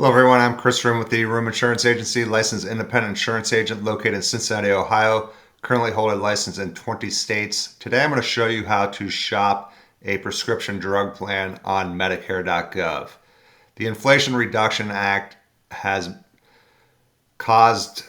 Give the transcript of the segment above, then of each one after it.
Hello, everyone. I'm Chris Ruhm with the Ruhm-Insurance Agency, licensed independent insurance agent located in Cincinnati, Ohio. Currently hold a license in 20 states. Today, I'm going to show you how to shop a prescription drug plan on Medicare.gov. The Inflation Reduction Act has caused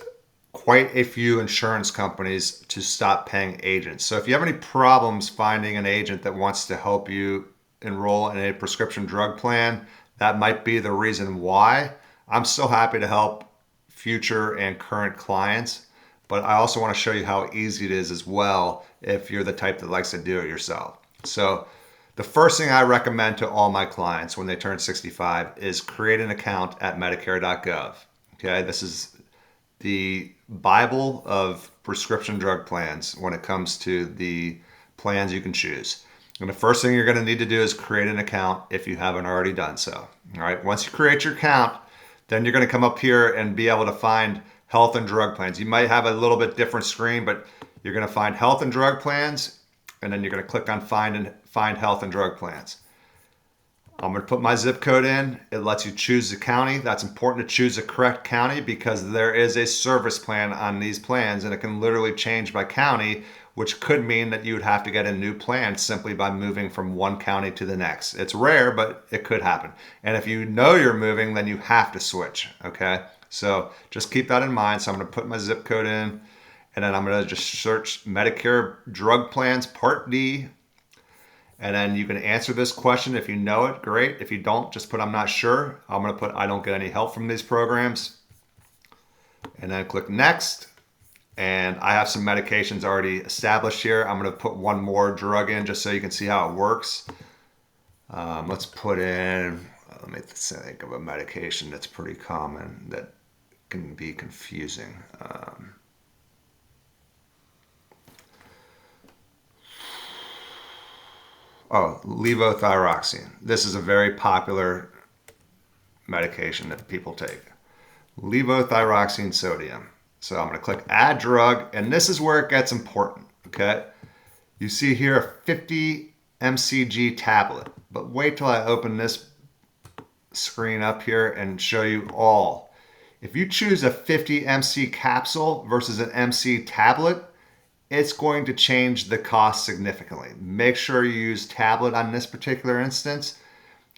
quite a few insurance companies to stop paying agents. So if you have any problems finding an agent that wants to help you enroll in a prescription drug plan, that might be the reason why. I'm so happy to help future and current clients, but I also want to show you how easy it is as well if you're the type that likes to do it yourself. So the first thing I recommend to all my clients when they turn 65 is create an account at Medicare.gov. Okay, this is the Bible of prescription drug plans when it comes to the plans you can choose. And the first thing you're going to need to do is create an account if you haven't already done so. All right. Once you create your account, then you're going to come up here and be able to find health and drug plans. You might have a little bit different screen, but you're going to find health and drug plans, and then you're going to click on find health and drug plans. I'm going to put my zip code in. It lets you choose the county. That's important to choose the correct county because there is a service plan on these plans, and it can literally change by county, which could mean that you would have to get a new plan simply by moving from one county to the next. It's rare, but it could happen. And if you know you're moving, then you have to switch, okay? So just keep that in mind. So I'm going to put my zip code in, and then I'm going to just search Medicare Drug Plans Part D. And then you can answer this question if you know it, great. If you don't, just put I'm not sure. I'm going to put I don't get any help from these programs. And then click next. And I have some medications already established here. I'm going to put one more drug in just so you can see how it works. Let's put in, let me think of a medication that's pretty common that can be confusing. Levothyroxine. This is a very popular medication that people take. Levothyroxine sodium. So I'm going to click add drug, and this is where it gets important, okay? You see here a 50 mcg tablet, but wait till I open this screen up here and show you all. If you choose a 50 mc capsule versus an mc tablet, it's going to change the cost significantly. Make sure you use tablet on this particular instance.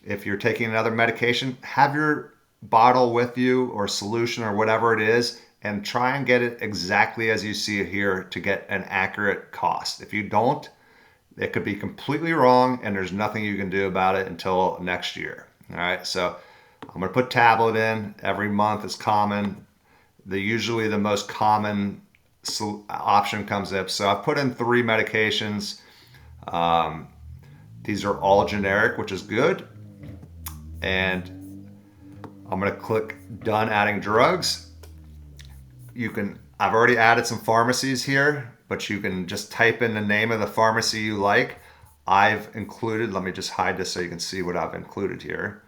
If you're taking another medication, have your bottle with you or solution or whatever it is, and try and get it exactly as you see it here to get an accurate cost. If you don't, it could be completely wrong and there's nothing you can do about it until next year. All right, so I'm gonna put tablet in. Every month is common. Usually the most common option comes up. So I've put in 3 medications. These are all generic, which is good. And I'm gonna click done adding drugs. I've already added some pharmacies here, but you can just type in the name of the pharmacy you like. I've included, let me just hide this so you can see what I've included here.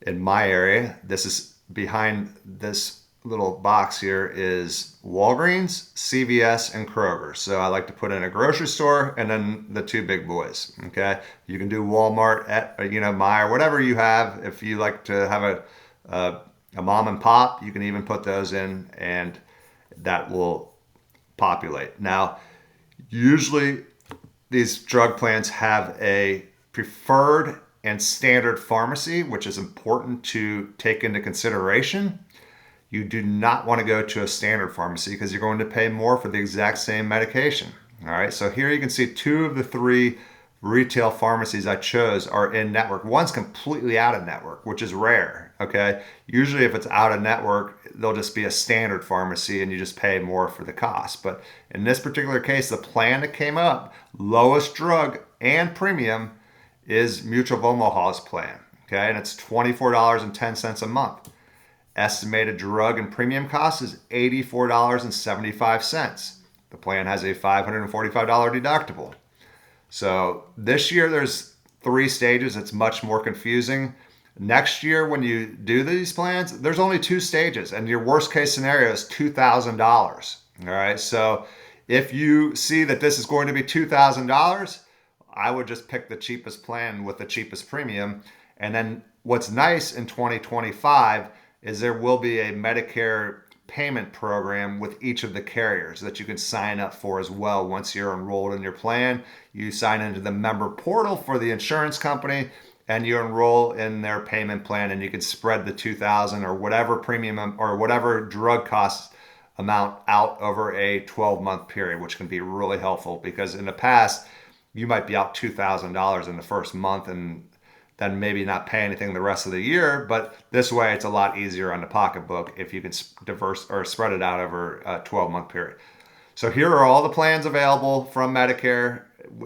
In my area, this is behind this little box here is Walgreens, CVS, and Kroger. So I like to put in a grocery store and then the 2 big boys, okay? You can do Walmart, Meijer, whatever you have. If you like to have a mom and pop, you can even put those in and that will populate. Now, usually these drug plans have a preferred and standard pharmacy, which is important to take into consideration. You do not want to go to a standard pharmacy because you're going to pay more for the exact same medication. All right, so here you can see 2 of the 3 retail pharmacies I chose are in network. One's completely out of network, which is rare, okay? Usually if it's out of network, they'll just be a standard pharmacy and you just pay more for the cost. But in this particular case, the plan that came up, lowest drug and premium, is Mutual of Omaha's plan, okay? And it's $24.10 a month. Estimated drug and premium cost is $84.75. The plan has a $545 deductible. So this year there's 3 stages. It's much more confusing. Next year when you do these plans, there's only 2 stages and your worst case scenario is $2,000. All right. So if you see that this is going to be $2,000, I would just pick the cheapest plan with the cheapest premium. And then what's nice in 2025 is there will be a Medicare payment program with each of the carriers that you can sign up for as well. Once you're enrolled in your plan, you sign into the member portal for the insurance company and you enroll in their payment plan, and you can spread the 2,000 or whatever premium or whatever drug costs amount out over a 12-month period, which can be really helpful because in the past you might be out $2,000 in the first month and then maybe not pay anything the rest of the year. But this way it's a lot easier on the pocketbook if you can diverse or spread it out over a 12-month period. So here are all the plans available from Medicare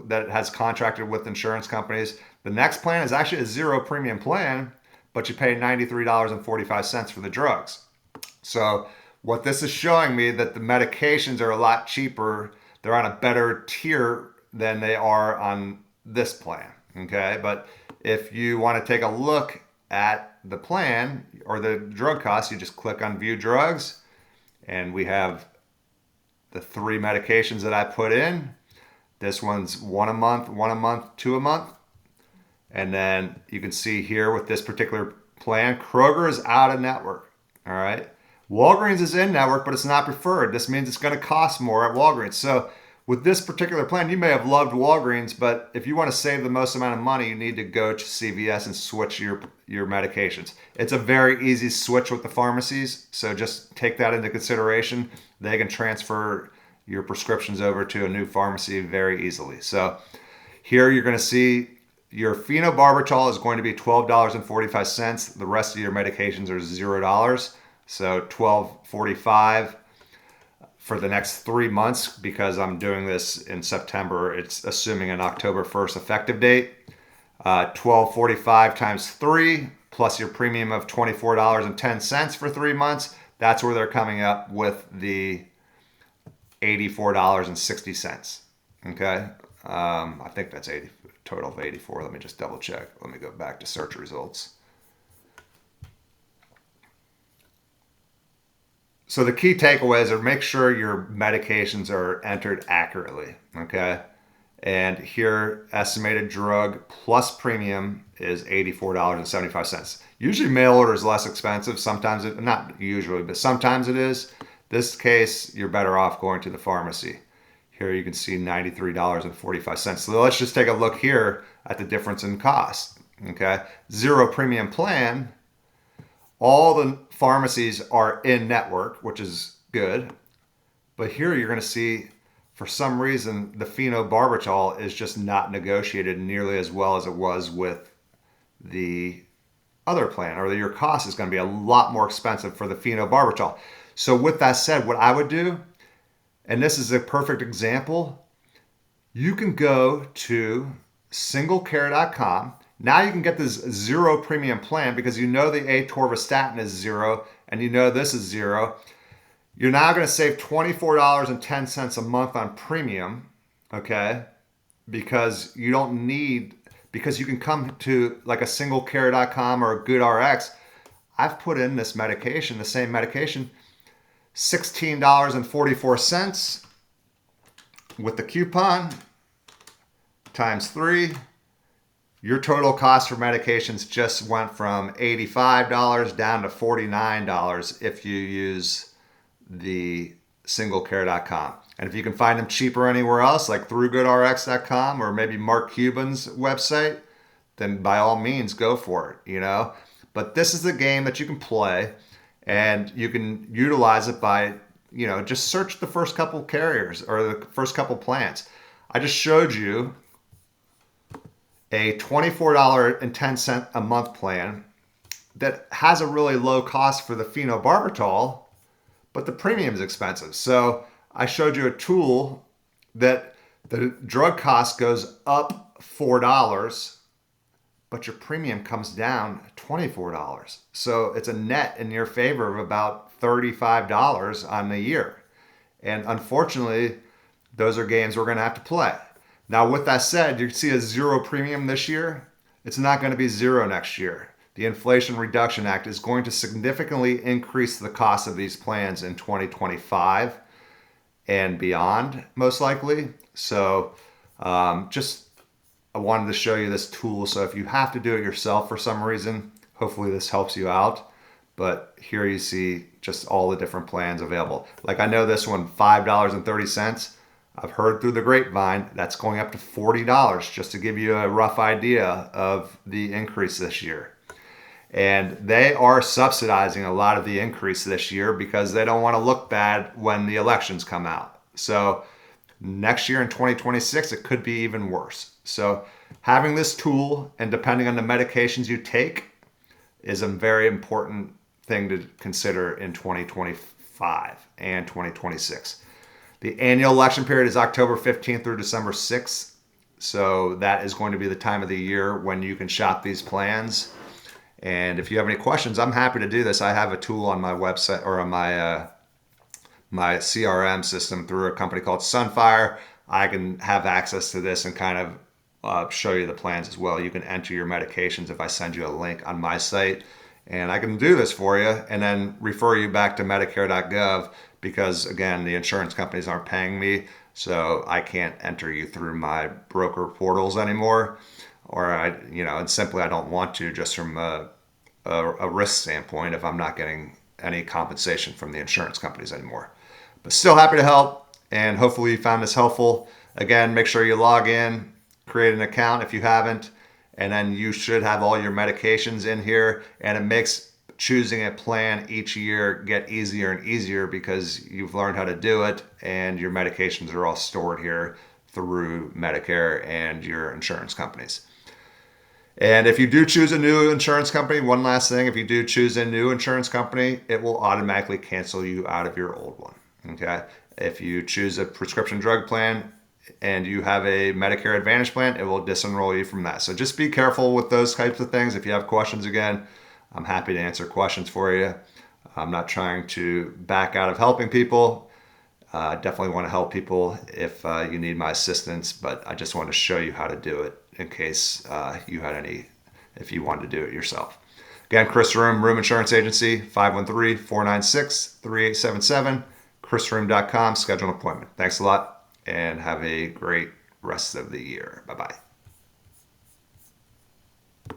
that has contracted with insurance companies. The next plan is actually a zero premium plan, but you pay $93.45 for the drugs. So what this is showing me that the medications are a lot cheaper. They're on a better tier than they are on this plan. Okay, but if you want to take a look at the plan or the drug costs, you just click on View Drugs, and we have the 3 medications that I put in. This one's 1 a month, 1 a month, 2 a month. And then you can see here with this particular plan, Kroger is out of network. All right. Walgreens is in network, but it's not preferred. This means it's going to cost more at Walgreens. So with this particular plan, you may have loved Walgreens, but if you want to save the most amount of money, you need to go to CVS and switch your medications. It's a very easy switch with the pharmacies, so just take that into consideration. They can transfer your prescriptions over to a new pharmacy very easily. So here you're going to see your phenobarbital is going to be $12.45. The rest of your medications are $0. So $12.45 for the next 3 months, because I'm doing this in September. It's assuming an October 1st effective date. $12.45 times 3 plus your premium of $24.10 for 3 months. That's where they're coming up with the $84.60. Okay, I think that's 80 total of 84. Let me just double check. Let me go back to search results. So the key takeaways are make sure your medications are entered accurately, okay? And here, estimated drug plus premium is $84.75. Usually mail order is less expensive. Sometimes it, not usually, but sometimes it is. This case, you're better off going to the pharmacy. Here you can see $93.45. So let's just take a look here at the difference in cost, okay? Zero premium plan. All the pharmacies are in network, which is good. But here you're going to see, for some reason, the phenobarbital is just not negotiated nearly as well as it was with the other plan, or your cost is going to be a lot more expensive for the phenobarbital. So with that said, what I would do, and this is a perfect example, you can go to singlecare.com. Now you can get this zero premium plan because you know the atorvastatin is $0 and you know this is $0. You're now going to save $24.10 a month on premium, okay? Because you don't need, because you can come to like a singlecare.com or a GoodRx. I've put in this medication, the same medication, $16.44 with the coupon times 3. Your total cost for medications just went from $85 down to $49 if you use the singlecare.com. And if you can find them cheaper anywhere else, like through goodrx.com or maybe Mark Cuban's website, then by all means go for it, you know. But this is the game that you can play, and you can utilize it by, you know, just search the first couple carriers or the first couple plans. I just showed you a $24.10 a month plan that has a really low cost for the phenobarbital, but the premium is expensive. So I showed you a tool that the drug cost goes up $4, but your premium comes down $24. So it's a net in your favor of about $35 on the year. And unfortunately, those are games we're going to have to play. Now, with that said, you see a zero premium this year. It's not going to be $0 next year. The Inflation Reduction Act is going to significantly increase the cost of these plans in 2025 and beyond, most likely. So I wanted to show you this tool. So if you have to do it yourself for some reason, Hopefully this helps you out. But here you see just all the different plans available. Like I know this one, $5.30. I've heard through the grapevine that's going up to $40, just to give you a rough idea of the increase this year. And they are subsidizing a lot of the increase this year because they don't want to look bad when the elections come out. So next year in 2026, it could be even worse. So having this tool, and depending on the medications you take, is a very important thing to consider in 2025 and 2026. The annual election period is October 15th through December 6th. So that is going to be the time of the year when you can shop these plans. And if you have any questions, I'm happy to do this. I have a tool on my website, or on my CRM system through a company called Sunfire. I can have access to this and kind of show you the plans as well. You can enter your medications if I send you a link on my site, and I can do this for you and then refer you back to Medicare.gov, because again, the insurance companies aren't paying me, so I can't enter you through my broker portals anymore, or and simply I don't want to, just from a risk standpoint, if I'm not getting any compensation from the insurance companies anymore. But still happy to help, and hopefully you found this helpful. Again, make sure you log in, create an account if you haven't, and then you should have all your medications in here, and it makes choosing a plan each year get easier and easier because you've learned how to do it, and your medications are all stored here through Medicare and your insurance companies. And if you do choose a new insurance company, one last thing, if you do choose a new insurance company, it will automatically cancel you out of your old one. Okay? If you choose a prescription drug plan and you have a Medicare Advantage plan, it will disenroll you from that. So just be careful with those types of things. If you have questions, again, I'm happy to answer questions for you. I'm not trying to back out of helping people. Definitely want to help people if you need my assistance, but I just want to show you how to do it in case if you wanted to do it yourself. Again, Chris Ruhm, Ruhm-Insurance Agency, 513-496-3877, chrisruhm.com, schedule an appointment. Thanks a lot, and have a great rest of the year. Bye-bye.